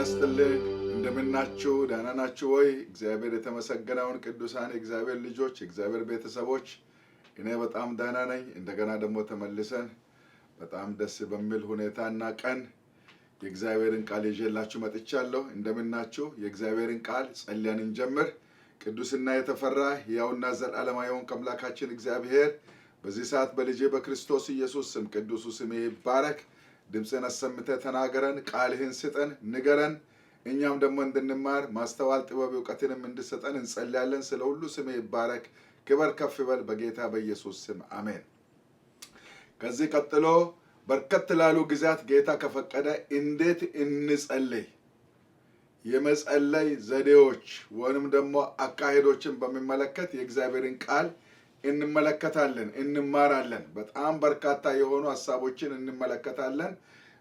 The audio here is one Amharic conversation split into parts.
ይስጥልኝ እንደምናችሁ ደህና ናችሁ ወይ? እግዚአብሔር የተመሰገነውን ቅዱሳን እግዚአብሔር ልጆች እግዚአብሔር ቤተሰቦች እኔ በጣም ደህና ነኝ። እንደገና ደግሞ ተመልሰን በጣም ደስ በሚል ሁኔታና ቀን የእግዚአብሔርን ቃል ይዤላችሁ መጥቻለሁ። እንደምናችሁ የእግዚአብሔርን ቃል ጸልየን እንጀምር። ቅዱስና የተፈራ ሕያውና ዘላለማዊውን አምላካችን እግዚአብሔር በዚህ ሰዓት በልጄ በክርስቶስ ኢየሱስ ስም ቅዱሱ ስም ይባረክ። ድምጽን አሰምተህ ተናገረን፣ ቃልህን ስጠን፣ ንገረን። እኛም ደግሞ እንድንማር ማስተዋል ጥበብ ዕውቀትንም እንድሰጠን እንጸልያለን። ስለ ሁሉ ስም ይባረክ፣ ክብር ከፍ ይበል በጌታ በኢየሱስ ስም አሜን። ከዚህ ቀጥሎ በርከት ላሉ ጊዜያት ጌታ ከፈቀደ እንዴት እንጸልይ የመጸለይ ዘዴዎች ወይንም ደግሞ አካሄዶችን በሚመለከት የእግዚአብሔርን ቃል እንመለከታለን፣ እንማራለን። በጣም በርካታ የሆኑ ሐሳቦችን እንመለከታለን።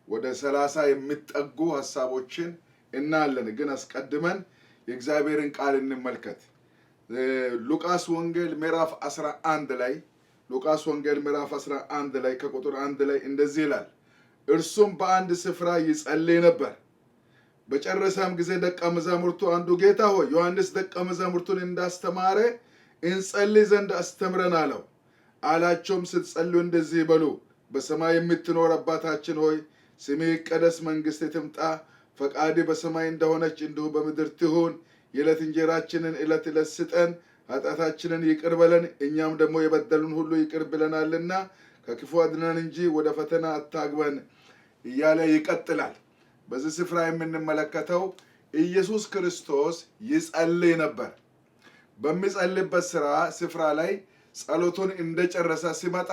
ወደ 30 የሚጠጉ ሐሳቦችን እናያለን። ግን አስቀድመን የእግዚአብሔርን ቃል እንመልከት። ሉቃስ ወንጌል ምዕራፍ 11 ላይ ሉቃስ ወንጌል ምዕራፍ 11 ላይ ከቁጥር 1 ላይ እንደዚህ ይላል። እርሱም በአንድ ስፍራ ይጸልይ ነበር። በጨረሰም ጊዜ ደቀ መዛሙርቱ አንዱ ጌታ ሆይ ዮሐንስ ደቀ መዛሙርቱን እንዳስተማረ እንጸልይ ዘንድ አስተምረን አለው። አላቸውም ስትጸልዩ እንደዚህ በሉ፣ በሰማይ የምትኖር አባታችን ሆይ ስምህ ይቀደስ፣ መንግሥትህ ትምጣ፣ ፈቃድህ በሰማይ እንደሆነች እንዲሁ በምድር ትሁን። የዕለት እንጀራችንን ዕለት ዕለት ስጠን፣ ኃጢአታችንን ይቅር በለን እኛም ደግሞ የበደሉን ሁሉ ይቅር ብለናልና፣ ከክፉ አድነን እንጂ ወደ ፈተና አታግበን እያለ ይቀጥላል። በዚህ ስፍራ የምንመለከተው ኢየሱስ ክርስቶስ ይጸልይ ነበር። በሚጸልይበት ስፍራ ላይ ጸሎቱን እንደጨረሰ ሲመጣ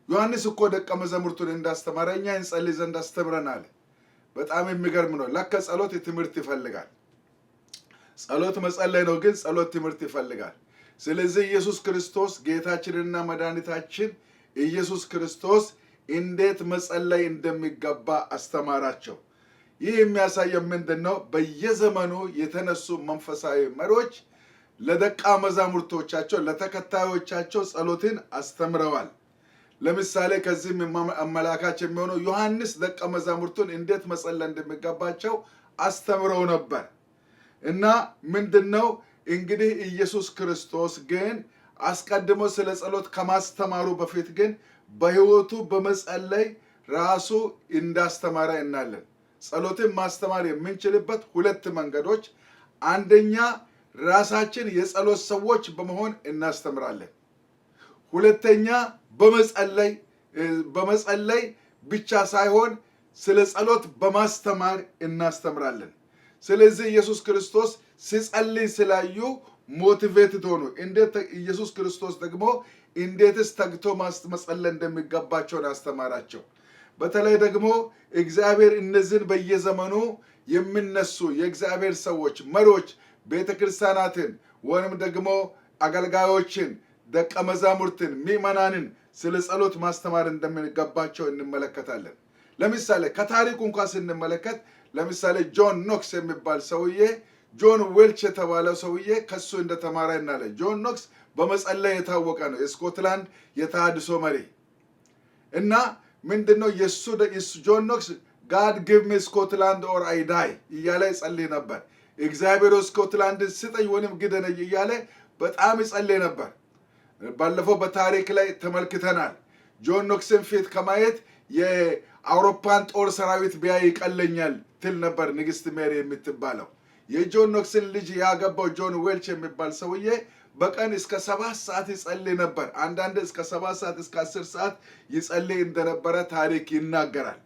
ዮሐንስ እኮ ደቀ መዛሙርቱን እንዳስተማረ እኛ እንጸልይ ዘንድ አስተምረናል። በጣም የሚገርም ነው። ለካ ጸሎት ትምህርት ይፈልጋል። ጸሎት መጸለይ ነው፣ ግን ጸሎት ትምህርት ይፈልጋል። ስለዚህ ኢየሱስ ክርስቶስ ጌታችንና መድኃኒታችን ኢየሱስ ክርስቶስ እንዴት መጸለይ እንደሚገባ አስተማራቸው። ይህ የሚያሳየው ምንድን ነው? በየዘመኑ የተነሱ መንፈሳዊ መሪዎች ለደቀ መዛሙርቶቻቸው ለተከታዮቻቸው ጸሎትን አስተምረዋል። ለምሳሌ ከዚህም አመላካች የሚሆነው ዮሐንስ ደቀ መዛሙርቱን እንዴት መጸለይ እንደሚገባቸው አስተምረው ነበር። እና ምንድነው እንግዲህ ኢየሱስ ክርስቶስ ግን አስቀድሞ ስለ ጸሎት ከማስተማሩ በፊት ግን በሕይወቱ በመጸለይ ራሱ እንዳስተማረ እናለን። ጸሎትን ማስተማር የምንችልበት ሁለት መንገዶች፣ አንደኛ ራሳችን የጸሎት ሰዎች በመሆን እናስተምራለን። ሁለተኛ በመጸለይ ብቻ ሳይሆን ስለ ጸሎት በማስተማር እናስተምራለን። ስለዚህ ኢየሱስ ክርስቶስ ሲጸልይ ስላዩ ሞቲቬትድ ሆኑ። እንዴት ኢየሱስ ክርስቶስ ደግሞ እንዴትስ ተግቶ መጸለይ እንደሚገባቸው ያስተማራቸው። በተለይ ደግሞ እግዚአብሔር እነዚህን በየዘመኑ የሚነሱ የእግዚአብሔር ሰዎች መሪዎች ቤተክርስቲያናትን ወይም ደግሞ አገልጋዮችን ደቀ መዛሙርትን ምዕመናንን ስለ ጸሎት ማስተማር እንደሚገባቸው እንመለከታለን። ለምሳሌ ከታሪኩ እንኳን ስንመለከት ለምሳሌ ጆን ኖክስ የሚባል ሰውዬ ጆን ዌልች የተባለው ሰውዬ ከሱ እንደተማረ እናለን። ጆን ኖክስ በመጸለይ የታወቀ ነው። የስኮትላንድ የተሃድሶ መሪ እና ምንድነው ጆን ኖክስ ጋድ ጊቭ ሚ ስኮትላንድ ኦር አይ ዳይ እያለ ይጸልይ ነበር። እግዚአብሔር ስኮትላንድን ስጠኝ ወይም ግደለኝ እያለ በጣም ይጸልይ ነበር። ባለፈው በታሪክ ላይ ተመልክተናል። ጆን ኖክስን ፊት ከማየት የአውሮፓን ጦር ሰራዊት ቢያይ ይቀለኛል ትል ነበር ንግስት ሜሪ የምትባለው። የጆን ኖክስን ልጅ ያገባው ጆን ዌልች የሚባል ሰውዬ በቀን እስከ 7 ሰዓት ይጸልይ ነበር። አንዳንድ እስከ 7 ሰዓት እስከ 10 ሰዓት ይጸልይ እንደነበረ ታሪክ ይናገራል።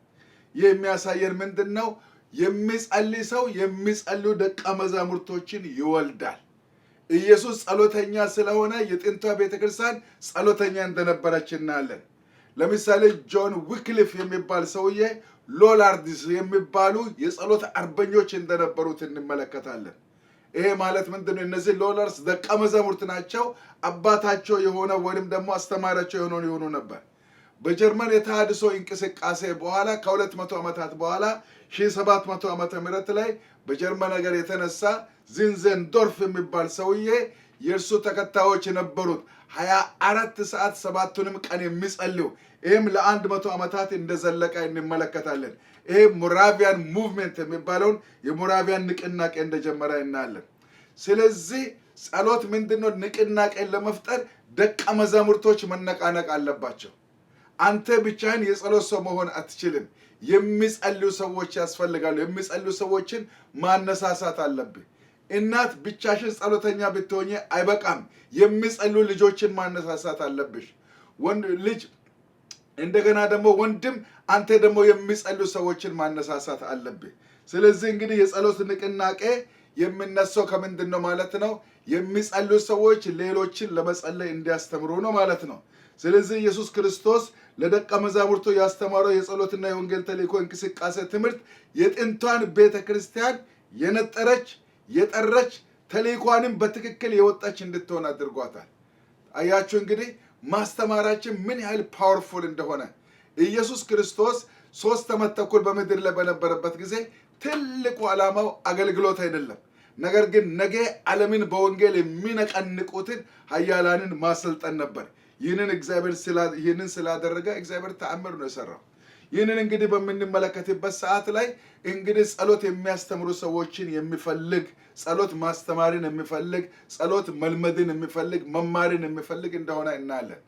ይህ የሚያሳየን ምንድን ነው? የሚጸልይ ሰው የሚጸልዩ ደቀ መዛሙርቶችን ይወልዳል። ኢየሱስ ጸሎተኛ ስለሆነ የጥንቷ ቤተክርስቲያን ጸሎተኛ እንደነበረች እናያለን። ለምሳሌ ጆን ዊክሊፍ የሚባል ሰውዬ ሎላርድስ የሚባሉ የጸሎት አርበኞች እንደነበሩት እንመለከታለን። ይሄ ማለት ምንድነው? እነዚህ ሎላርስ ደቀ መዛሙርት ናቸው። አባታቸው የሆነ ወይም ደግሞ አስተማሪያቸው የሆኑ ነበር። በጀርመን የተሃድሶ እንቅስቃሴ በኋላ ከ200 ዓመታት በኋላ 1700 ዓመተ ምህረት ላይ በጀርመን ሀገር የተነሳ ዚንዘንዶርፍ የሚባል ሰውዬ የእርሱ ተከታዮች የነበሩት 24 ሰዓት 7ቱንም ቀን የሚጸልዩ ይህም ለ100 ዓመታት እንደዘለቀ እንመለከታለን። ይሄ ሞራቪያን ሙቭመንት የሚባለውን የሞራቪያን ንቅናቄ እንደጀመረ እናያለን። ስለዚህ ጸሎት ምንድነው? ንቅናቄን ለመፍጠር ደቀ መዛሙርቶች መነቃነቅ አለባቸው። አንተ ብቻህን የጸሎት ሰው መሆን አትችልም። የሚጸልዩ ሰዎች ያስፈልጋሉ። የሚጸልዩ ሰዎችን ማነሳሳት አለብህ። እናት ብቻሽን ጸሎተኛ ብትሆኚ አይበቃም። የሚጸልዩ ልጆችን ማነሳሳት አለብሽ። ወንድ ልጅ እንደገና ደግሞ ወንድም አንተ ደግሞ የሚጸልዩ ሰዎችን ማነሳሳት አለብህ። ስለዚህ እንግዲህ የጸሎት ንቅናቄ የሚነሳው ከምንድን ነው ማለት ነው? የሚጸልዩ ሰዎች ሌሎችን ለመጸለይ እንዲያስተምሩ ነው ማለት ነው። ስለዚህ ኢየሱስ ክርስቶስ ለደቀ መዛሙርቱ ያስተማረው የጸሎትና የወንጌል ተልእኮ እንቅስቃሴ ትምህርት የጥንቷን ቤተ ክርስቲያን የነጠረች የጠረች ተልእኳንም በትክክል የወጣች እንድትሆን አድርጓታል። አያችሁ እንግዲህ ማስተማራችን ምን ያህል ፓወርፉል እንደሆነ። ኢየሱስ ክርስቶስ 3 ዓመት ተኩል በምድር ላይ በነበረበት ጊዜ ትልቁ ዓላማው አገልግሎት አይደለም፣ ነገር ግን ነገ ዓለምን በወንጌል የሚነቀንቁትን ኃያላንን ማሰልጠን ነበር። ይህንን ስላደረገ እግዚአብሔር ተአምር ነው የሰራው። ይህንን እንግዲህ በምንመለከትበት ሰዓት ላይ እንግዲህ ጸሎት የሚያስተምሩ ሰዎችን የሚፈልግ፣ ጸሎት ማስተማርን የሚፈልግ፣ ጸሎት መልመድን የሚፈልግ፣ መማርን የሚፈልግ እንደሆነ እናያለን።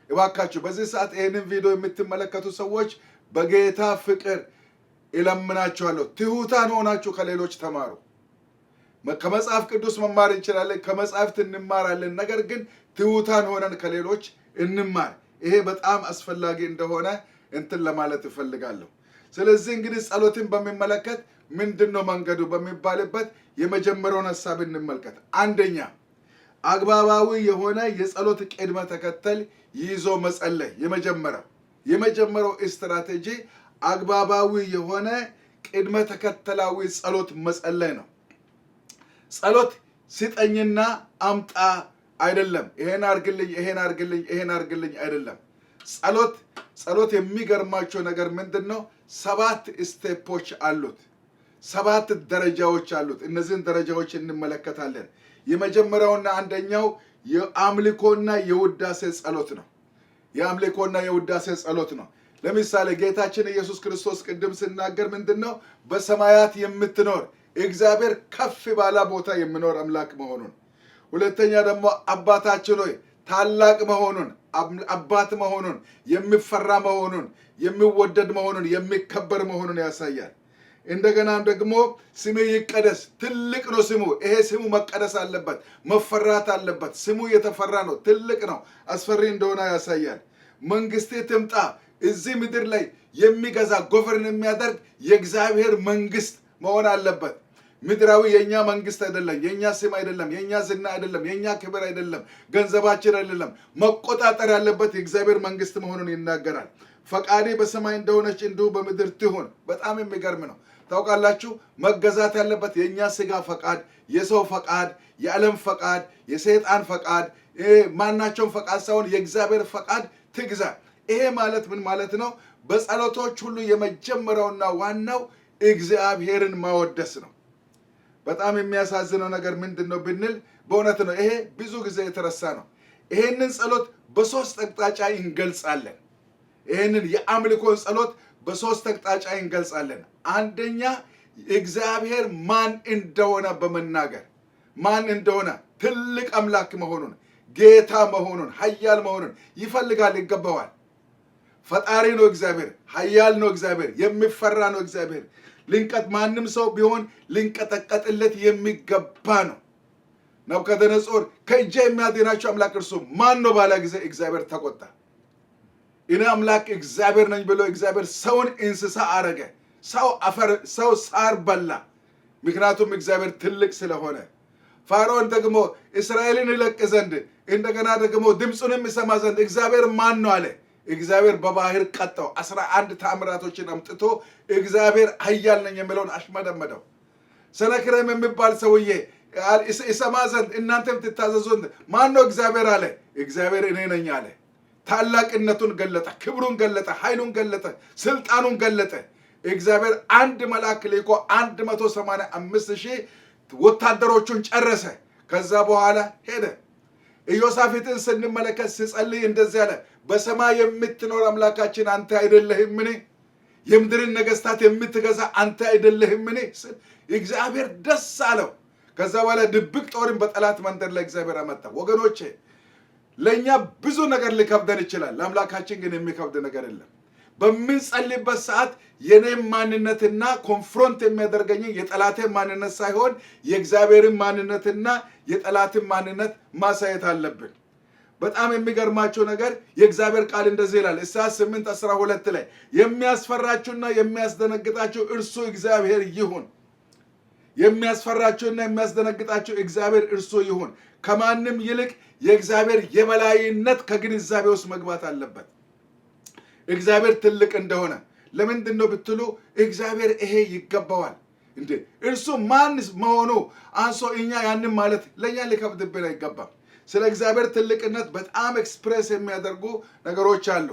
እባካችሁ በዚህ ሰዓት ይህንን ቪዲዮ የምትመለከቱ ሰዎች በጌታ ፍቅር እለምናችኋለሁ፣ ትሑታን ሆናችሁ ከሌሎች ተማሩ። ከመጽሐፍ ቅዱስ መማር እንችላለን፣ ከመጽሐፍት እንማራለን። ነገር ግን ትሑታን ሆነን ከሌሎች እንማር። ይሄ በጣም አስፈላጊ እንደሆነ እንትን ለማለት እፈልጋለሁ። ስለዚህ እንግዲህ ጸሎትን በሚመለከት ምንድነው መንገዱ በሚባልበት የመጀመሪያውን ሐሳብ እንመልከት። አንደኛ አግባባዊ የሆነ የጸሎት ቅድመ ተከተል ይዞ መጸለይ። የመጀመሪያው ስትራቴጂ አግባባዊ የሆነ ቅድመ ተከተላዊ ጸሎት መጸለይ ነው። ጸሎት ስጠኝና አምጣ አይደለም። ይሄን አርግልኝ፣ ይሄን አርግልኝ፣ ይሄን አርግልኝ አይደለም። ጸሎት የሚገርማቸው ነገር ምንድነው? 7 ስቴፖች አሉት። 7 ደረጃዎች አሉት። እነዚህን ደረጃዎች እንመለከታለን። የመጀመሪያውና አንደኛው የአምልኮና የውዳሴ ጸሎት ነው። የአምልኮና የውዳሴ ጸሎት ነው። ለምሳሌ ጌታችን ኢየሱስ ክርስቶስ ቅድም ሲናገር ምንድነው? በሰማያት የምትኖር እግዚአብሔር ከፍ ባለ ቦታ የሚኖር አምላክ መሆኑን፣ ሁለተኛ ደግሞ አባታችን ሆይ ታላቅ መሆኑን፣ አባት መሆኑን፣ የሚፈራ መሆኑን፣ የሚወደድ መሆኑን፣ የሚከበር መሆኑን ያሳያል። እንደገና ደግሞ ስምህ ይቀደስ፣ ትልቅ ነው ስሙ። ይሄ ስሙ መቀደስ አለበት፣ መፈራት አለበት። ስሙ የተፈራ ነው፣ ትልቅ ነው፣ አስፈሪ እንደሆነ ያሳያል። መንግስቴ ትምጣ፣ እዚህ ምድር ላይ የሚገዛ ጎቨርን የሚያደርግ የእግዚአብሔር መንግስት መሆን አለበት። ምድራዊ የኛ መንግስት አይደለም፣ የኛ ስም አይደለም፣ የኛ ዝና አይደለም፣ የኛ ክብር አይደለም፣ ገንዘባችን አይደለም። መቆጣጠር ያለበት የእግዚአብሔር መንግስት መሆኑን ይናገራል። ፈቃዴ በሰማይ እንደሆነች እንዲሁ በምድር ትሁን። በጣም የሚገርም ነው። ታውቃላችሁ፣ መገዛት ያለበት የኛ ስጋ ፈቃድ፣ የሰው ፈቃድ፣ የዓለም ፈቃድ፣ የሰይጣን ፈቃድ፣ ማናቸውም ፈቃድ ሳይሆን የእግዚአብሔር ፈቃድ ትግዛ። ይሄ ማለት ምን ማለት ነው? በጸሎቶች ሁሉ የመጀመሪያውና ዋናው እግዚአብሔርን ማወደስ ነው። በጣም የሚያሳዝነው ነገር ምንድነው ብንል፣ በእውነት ነው ይሄ ብዙ ጊዜ የተረሳ ነው። ይሄንን ጸሎት በ3 አቅጣጫ እንገልጻለን። ይሄንን የአምልኮን ጸሎት በ3 አቅጣጫ እንገልጻለን። አንደኛ እግዚአብሔር ማን እንደሆነ በመናገር ማን እንደሆነ፣ ትልቅ አምላክ መሆኑን፣ ጌታ መሆኑን፣ ኃያል መሆኑን ይፈልጋል፣ ይገባዋል። ፈጣሪ ነው እግዚአብሔር፣ ኃያል ነው እግዚአብሔር፣ የሚፈራ ነው እግዚአብሔር። ማንም ሰው ቢሆን ሊንቀጠቀጥለት የሚገባ ነው። ናቡከደነፆር ከእጄ የሚያድናቸው አምላክ እርሱ ማን ነው ባለ ጊዜ እግዚአብሔር ተቆጣ። እኔ አምላክ እግዚአብሔር ነኝ ብሎ እግዚአብሔር ሰውን እንስሳ አረገ። ሰው ሳር በላ፣ ምክንያቱም እግዚአብሔር ትልቅ ስለሆነ። ፋርዖን ደግሞ እስራኤልን ይለቅ ዘንድ እንደገና ደግሞ ድምፁንም ይሰማ ዘንድ እግዚአብሔር ማን ነው አለ። እግዚአብሔር በባህር ቀጣው። 11 ተአምራቶችን አምጥቶ እግዚአብሔር ኃያል ነኝ የሚለውን አሽመደመደው። ሰነክሬም የሚባል ሰውዬ ይሰማ ዘንድ እናንተም ትታዘዙ ዘንድ ማን ነው እግዚአብሔር አለ። እግዚአብሔር እኔ ነኝ አለ። ታላቅነቱን ገለጠ፣ ክብሩን ገለጠ፣ ኃይሉን ገለጠ፣ ስልጣኑን ገለጠ። እግዚአብሔር አንድ መልአክ ልኮ 185,000 ወታደሮቹን ጨረሰ። ከዛ በኋላ ሄደ። ኢዮሳፍጥን ስንመለከት ሲጸልይ እንደዚህ አለ፣ በሰማይ የምትኖር አምላካችን አንተ አይደለህምን? የምድርን ነገስታት የምትገዛ አንተ አይደለህምን? እግዚአብሔር ደስ አለው። ከዛ በኋላ ድብቅ ጦርን በጠላት መንደር ላይ እግዚአብሔር አመጣ። ወገኖቼ ለኛ ብዙ ነገር ሊከብደን ይችላል፣ ለአምላካችን ግን የሚከብድ ነገር የለም። በምንጸልይበት ሰዓት የኔም ማንነትና ኮንፍሮንት የሚያደርገኝ የጠላቴን ማንነት ሳይሆን የእግዚአብሔርን ማንነትና የጠላትን ማንነት ማሳየት አለብን። በጣም የሚገርማቸው ነገር የእግዚአብሔር ቃል እንደዚህ ይላል ኢሳይያስ 8:12 ላይ የሚያስፈራችሁና የሚያስደነግጣችሁ እርሱ እግዚአብሔር ይሁን። የሚያስፈራችሁና የሚያስደነግጣችሁ እግዚአብሔር እርሱ ይሁን። ከማንም ይልቅ የእግዚአብሔር የበላይነት ከግንዛቤ ውስጥ መግባት አለበት። እግዚአብሔር ትልቅ እንደሆነ ለምንድን ነው ብትሉ እግዚአብሔር ይሄ ይገባዋል እንዴ እርሱ ማን መሆኑ አንሶ እኛ ያንን ማለት ለኛ ሊከብድብን አይገባም። ስለ እግዚአብሔር ትልቅነት በጣም ኤክስፕሬስ የሚያደርጉ ነገሮች አሉ።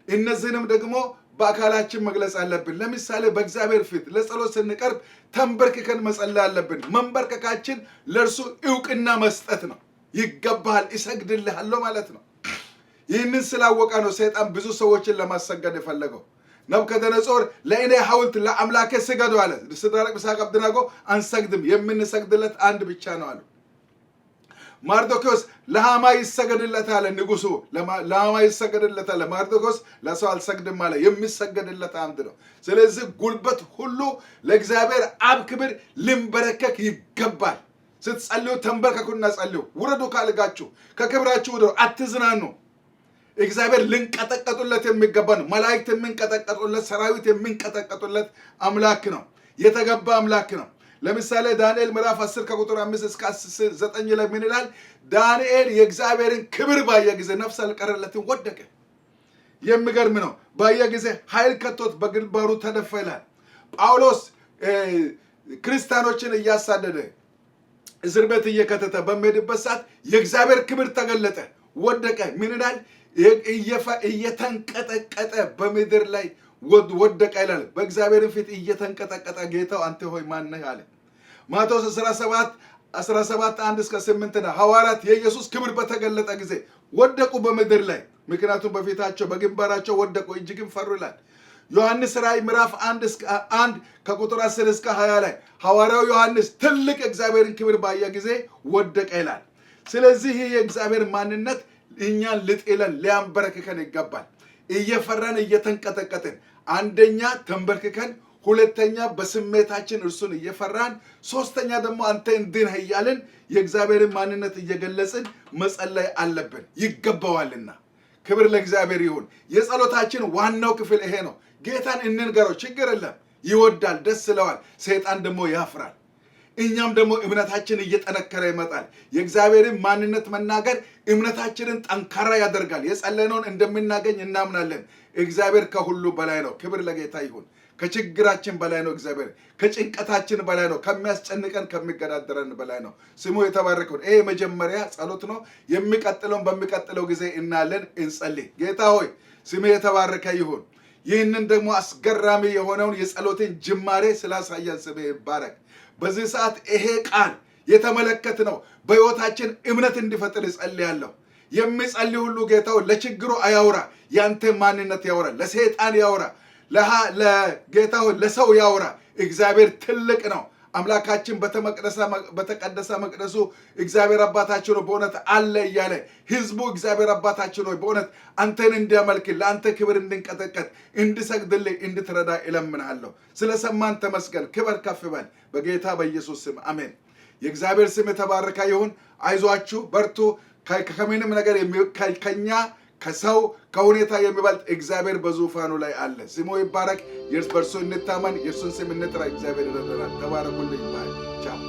እነዚህንም ደግሞ በአካላችን መግለጽ አለብን። ለምሳሌ በእግዚአብሔር ፊት ለጸሎት ስንቀርብ ተንበርክከን መጸለይ አለብን። መንበርከካችን ለእርሱ ዕውቅና መስጠት ነው። ይገባሃል፣ እሰግድልሃለሁ ማለት ነው። ይህንን ስላወቀ ነው ሰይጣን ብዙ ሰዎችን ለማሰገድ የፈለገው። ናቡከደነጾር ለእኔ ሐውልት ለአምላኬ ስገዱ አለ። ሲድራቅ ሚሳቅ አብደናጎ አንሰግድም፣ የምንሰግድለት አንድ ብቻ ነው አሉ። ማርዶክዮስ ለሃማ ይሰገድለታል፣ ንጉሱ ለሃማ ይሰገድለታል፣ ማርዶክዮስ ለሰው አልሰግድም አለ። የሚሰገድለት አንድ ነው። ስለዚህ ጉልበት ሁሉ ለእግዚአብሔር አብ ክብር ሊንበረከክ ይገባል። ስትጸልዩ ተንበርከኩና ጸልዩ። ውረዱ ካልጋችሁ፣ ከክብራችሁ ውረዱ፣ አትዝናኑ። እግዚአብሔር ልንቀጠቀጡለት የሚገባ ነው። መላእክት የሚንቀጠቀጡለት፣ ሰራዊት የሚንቀጠቀጡለት አምላክ ነው። የተገባ አምላክ ነው። ለምሳሌ ዳንኤል ምዕራፍ 10 ከቁጥር 5 እስከ 9 ላይ ምን ይላል? ዳንኤል የእግዚአብሔርን ክብር ባየ ጊዜ ነፍስ አልቀረለትም፣ ወደቀ። የሚገርም ነው። ባየ ጊዜ ኃይል ከቶት በግንባሩ ተደፋ ይላል። ጳውሎስ ክርስቲያኖችን እያሳደደ እስር ቤት እየከተተ በሚሄድበት ሰዓት የእግዚአብሔር ክብር ተገለጠ፣ ወደቀ። ምን ይላል? እየተንቀጠቀጠ በምድር ላይ ወደቀ ይላል። በእግዚአብሔር ፊት እየተንቀጠቀጠ ጌታው አንተ ሆይ ማን ነህ አለ። ማቴዎስ 17:1-8 ነው። ሐዋርያት የኢየሱስ ክብር በተገለጠ ጊዜ ወደቁ በምድር ላይ፣ ምክንያቱም በፊታቸው በግንባራቸው ወደቁ፣ እጅግም ፈሩ ይላል። ዮሐንስ ራእይ ምዕራፍ 1 ከቁጥር 10 እስከ 20 ላይ ሐዋርያው ዮሐንስ ትልቅ እግዚአብሔርን ክብር ባየ ጊዜ ወደቀ ይላል። ስለዚህ ይህ የእግዚአብሔር ማንነት እኛን ልጥለን ሊያንበረክከን ይገባል። እየፈራን እየተንቀጠቀጥን፣ አንደኛ ተንበርክከን፣ ሁለተኛ በስሜታችን እርሱን እየፈራን፣ ሶስተኛ ደግሞ አንተ እንዲህ ነህ እያልን የእግዚአብሔርን ማንነት እየገለጽን መጸለይ አለብን፣ ይገባዋልና። ክብር ለእግዚአብሔር ይሁን። የጸሎታችን ዋናው ክፍል ይሄ ነው። ጌታን እንንገረው፣ ችግር የለም፣ ይወዳል፣ ደስ ይለዋል። ሰይጣን ደግሞ ያፍራል። እኛም ደግሞ እምነታችን እየጠነከረ ይመጣል። የእግዚአብሔርን ማንነት መናገር እምነታችንን ጠንካራ ያደርጋል። የጸለይነውን እንደምናገኝ እናምናለን። እግዚአብሔር ከሁሉ በላይ ነው። ክብር ለጌታ ይሁን። ከችግራችን በላይ ነው እግዚአብሔር። ከጭንቀታችን በላይ ነው። ከሚያስጨንቀን ከሚገዳደረን በላይ ነው። ስሙ የተባረከው። ይሄ የመጀመሪያ ጸሎት ነው። የሚቀጥለውን በሚቀጥለው ጊዜ እናያለን። እንጸልይ። ጌታ ሆይ ስሙ የተባረከ ይሁን። ይህንን ደግሞ አስገራሚ የሆነውን የጸሎትን ጅማሬ ስላሳየን ስሙ ይባረክ። በዚህ ሰዓት ይሄ ቃል የተመለከት ነው በሕይወታችን እምነት እንዲፈጥር እጸልያለሁ። የሚጸልይ ሁሉ ጌታው ለችግሩ አያውራ፣ ያንተ ማንነት ያውራ። ለሰይጣን ያውራ፣ ለጌታው ለሰው ያውራ። እግዚአብሔር ትልቅ ነው። አምላካችን በተቀደሰ መቅደሱ እግዚአብሔር አባታችን ሆይ በእውነት አለ እያለ ህዝቡ እግዚአብሔር አባታችን ሆይ በእውነት አንተን እንዲያመልክ፣ ለአንተ ክብር እንድንቀጠቀጥ፣ እንድሰግድልህ እንድትረዳ እለምንሃለሁ። ስለሰማን ተመስገን። ክብር ከፍ በል በጌታ በኢየሱስ ስም አሜን። የእግዚአብሔር ስም የተባረከ ይሁን። አይዟችሁ፣ በርቱ። ከምንም ነገር ከኛ ከሰው ከሁኔታ የሚበልጥ እግዚአብሔር በዙፋኑ ላይ አለ። ስሙ ይባረክ። በእርሱ እንታመን፣ የእርሱን ስም እንጥራ። እግዚአብሔር ይረዳናል። ተባረኩልኝ። ባይ ቻው።